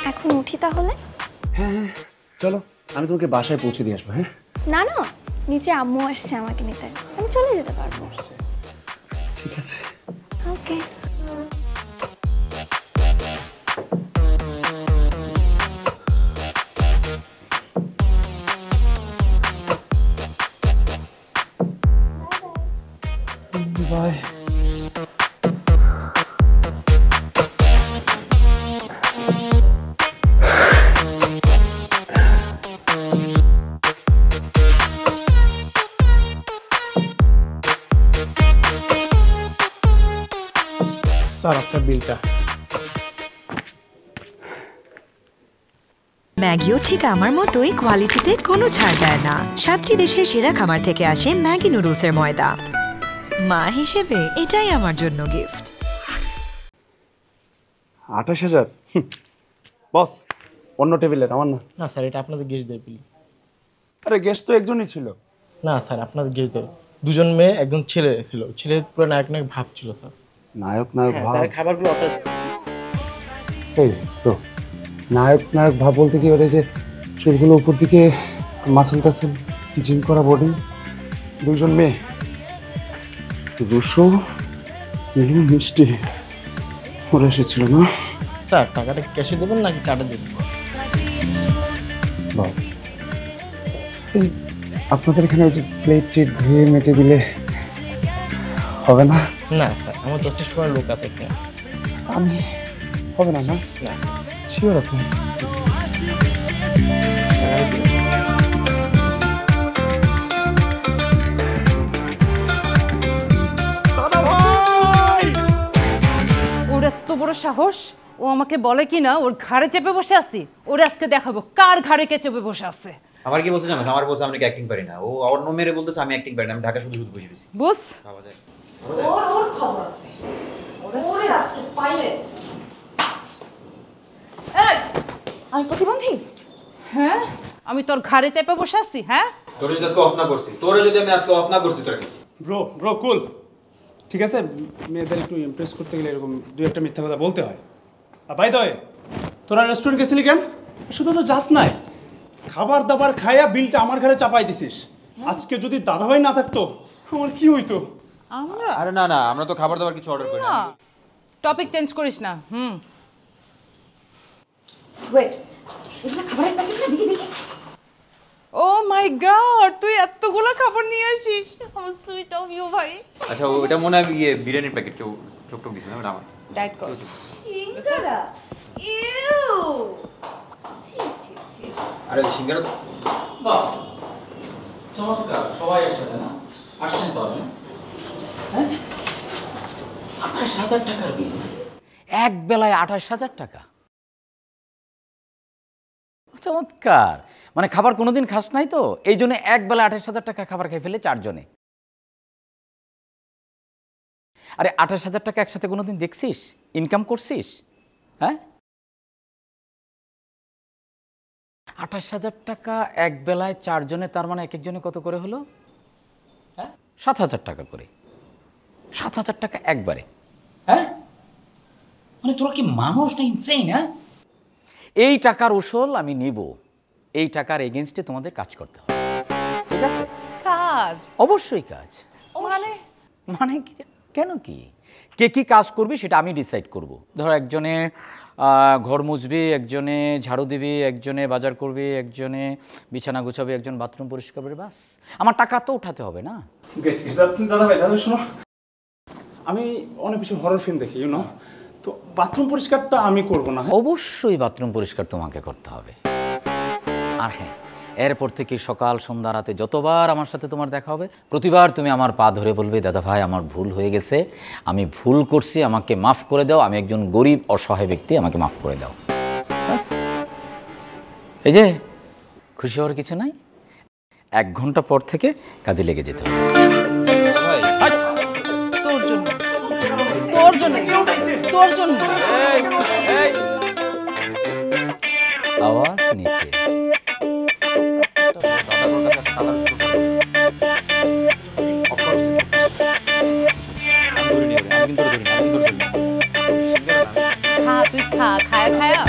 এখন উঠি তাহলে? হ্যাঁ হ্যাঁ চলো, আমি তোমাকে বাসায় পৌঁছে দিয়ে আসবো। হ্যাঁ না না, নিচে আম্মু আসছে আমাকে নিতে, আমি চলে যেতে পারবো। ঠিক আছে। ওকে। বাই। স্যার আপনার বিলটা। ম্যাগিও ঠিক আমার মতোই কোয়ালিটিতে কোনো ছাড় দেয় না। 7টি দেশের সেরা খামার থেকে আসে ম্যাগি নুডলসের ময়দা। মা হিসেবে এটাই আমার জন্য গিফট। 28,000 বস, অন্য টেবিলের, আমার না। না স্যার, এটা আপনাদের গেস্টদের বিল। আরে গেস্ট তো একজনই ছিল। না স্যার, আপনাদের গেস্টদের 2জন মেয়ে 1জন ছেলে ছিল। ছেলে পুরো নায়ক নায়ক ভাব ছিল স্যার। নায়ক নায়ক ভাব? খাবারগুলো তো নায়ক নায়ক ভাব বলতে কি ওদের যে চুলগুলো উপর দিকে, মাসেল টাসেল, জিম করা বডি, 2জন মেয়ে, রুশো মিষ্টি ওরা এসেছিল না? স্যার টাকাটা ক্যাশে দেবেন নাকি কার্ডে দেবেন? বাস, আপনাদের এখানে ওই যে প্লেট টেট ধুয়ে মেটে দিলে হবে না? না স্যার, আমার যথেষ্ট করে লোক আছে এখানে। আমি হবে না? না শিওর আপনি? ওর এত বড় সাহস, ও আমাকে বলে কি না ওর ঘাড়ে চেপে বসে আছি। ওর আজকে দেখাবো কার ঘাড়ে কে চেপে বসে আছে। আমার কি বলতে জানো, আমার বলছে আমি অ্যাক্টিং পারি না। ও অন্য মেরে বলতেছে আমি অ্যাক্টিং পারি না, আমি ঢাকা শুধু শুধু বসে রয়েছি। বুঝ ওর খবর আছে, ওরে আছে পাইলেট। এই আমি প্রতিবন্ধী? হ্যাঁ, আমি তোর ঘাড়ে চেপে বসে আছি। হ্যাঁ, তোরে যদি আজকে অফ না করছি, তোরে যদি আমি আজকে অফ না করছি, তোরে কি? ব্রো কুল। ঠিক আছে, মেয়েদের একটু ইমপ্রেস করতে গেলে এরকম দুই একটা মিথ্যা কথা বলতে হয়। আর বাই দ্য ওয়ে, তোরা রেস্টুরেন্ট গেছিলি কেন? শুধু তো যাস নাই, খাবার দাবার খাইয়া বিলটা আমার ঘরে চাপাই দিছিস। আজকে যদি দাদাভাই না থাকতো আমার কি হইতো? আমরা আরে না না, আমরা তো খাবার দাবার কিছু অর্ডার করি না। টপিক চেঞ্জ করিস না। ওয়েট, এগুলো খাবারের প্যাকেট না? দেখি দেখি। ও মাই গড, তুই এতগুলো খাবার নিয়ে আসিস। হাউ সুইট অফ ইউ ভাই। আচ্ছা, ওটা মনে হয় বিরিয়ানির প্যাকেট কেউ চোখ টোক দিছে না, ওটা আমার। ডায়েট কর। সিঙ্গারা, ইউ ছি ছি ছি। আরে সিঙ্গারা তো বাহ, চমৎকার। সবাই একসাথে না আসছেন তো? আমি হ্যাঁ 28,000 টাকার বিল, এক বেলায় 28,000 টাকা। চমৎকার। মানে খাবার কোনোদিন খাস নাই তো, এই জন্য এক বেলায় 28,000 টাকা খাবার খেয়ে ফেলে 4 জনে। আরে 28,000 টাকা একসাথে কোনোদিন দেখছিস, ইনকাম করছিস? হ্যাঁ, 28,000 টাকা এক বেলায় 4 জনে, তার মানে এক একজনে কত করে হলো? হ্যাঁ 7,000 টাকা করে। 7,000 টাকা একবারে। হ্যাঁ, মানে তোরা কি মানুষ না ইনসেইন? হ্যাঁ, এই টাকার উসল আমি নিব, এই টাকার এগেইনস্টে তোমাদের কাজ করতে হবে। ঠিক আছে? কাজ? অবশ্যই কাজ। মানে মানে কি? কেন কি, কে কি কাজ করবি সেটা আমি ডিসাইড করব। ধরো একজনে ঘর মুছবি, একজনে ঝাড়ু দিবি, একজনে বাজার করবি, একজনে বিছানা গুছাবি, একজন বাথরুম পরিষ্কার করবি, বাস। আমার টাকা তো উঠাতে হবে না? দাদাভাই শোনো, আমি অনেক কিছু হরর ফিল্ম দেখি, ইউ নো, তো বাথরুম পরিষ্কারটা আমি করব না। অবশ্যই বাথরুম পরিষ্কার তোমাকে করতে হবে। আর হ্যাঁ, এরপর থেকে সকাল সন্ধ্যা রাতে যতবার আমার সাথে তোমার দেখা হবে, প্রতিবার তুমি আমার পা ধরে বলবে, দাদা ভাই আমার ভুল হয়ে গেছে, আমি ভুল করছি, আমাকে মাফ করে দাও, আমি একজন গরিব অসহায় ব্যক্তি, আমাকে মাফ করে দাও। এই যে খুশি হওয়ার কিছু নাই, 1 ঘন্টা পর থেকে কাজে লেগে যেতে হবে। তোর জন্য, তোর জন্য, তোর জন্য। আওয়াজ নিচে। খা, তুই খা, খায়া খায়া